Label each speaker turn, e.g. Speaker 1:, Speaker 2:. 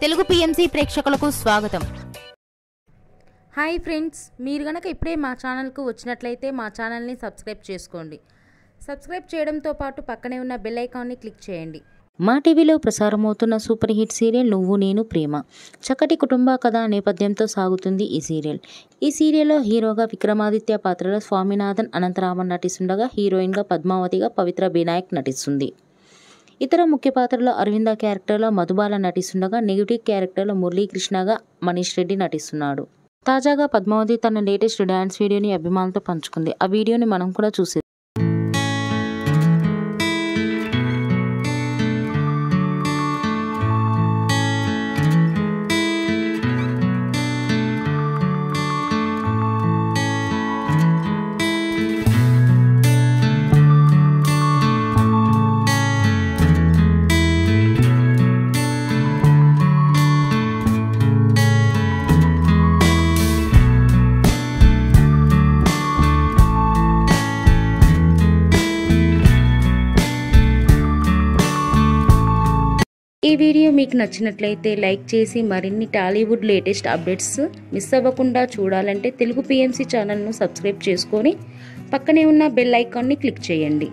Speaker 1: Telugu PMC ప్రేక్షకులకు స్వాగతం.
Speaker 2: Hi friends, మీరు గనక ఇప్పుడే మా ఛానల్కు వచ్చినట్లయితే మా ఛానల్ని సబ్స్క్రైబ్ చేసుకోండి. సబ్స్క్రైబ్ చేయడంతో పాటు పక్కనే ఉన్న బెల్ ఐకాన్ని క్లిక్ చేయండి.
Speaker 3: మా టీవీలో ప్రసారమవుతున్న సూపర్ హిట్ సీరియల్ నువ్వు నేను ప్రేమ. చక్కటి కుటుంబ కథ నేపథ్యంతో సాగుతుంది ఈ సీరియల్. ఈ సీరియల్లో హీరోగా విక్రమాదిత్య పాత్రలో స్వామినాథన్ అనంతరామన్ నటిస్తుండగా హీరోయిన్గా పద్మావతిగా పవిత్ర బినాయక్ నటిస్తుంది. ఇతర ముఖ్య పాత్రలో అరవింద క్యారెక్టర్లో మధుబాల నటిస్తుండగా నెగిటివ్ క్యారెక్టర్లో మురళీకృష్ణగా మనీష్ రెడ్డి నటిస్తున్నాడు. తాజాగా పద్మావతి తన లేటెస్ట్ డ్యాన్స్ వీడియోని అభిమానులతో పంచుకుంది. ఆ వీడియోని మనం కూడా చూసేది. ఈ వీడియో మీకు నచ్చినట్లయితే లైక్ చేసి మరిన్ని టాలీవుడ్ లేటెస్ట్ అప్డేట్స్ మిస్ అవ్వకుండా చూడాలంటే తెలుగు పిఎంసి ఛానల్ను సబ్స్క్రైబ్ చేసుకొని పక్కనే ఉన్న బెల్ ఐకాన్ని క్లిక్ చేయండి.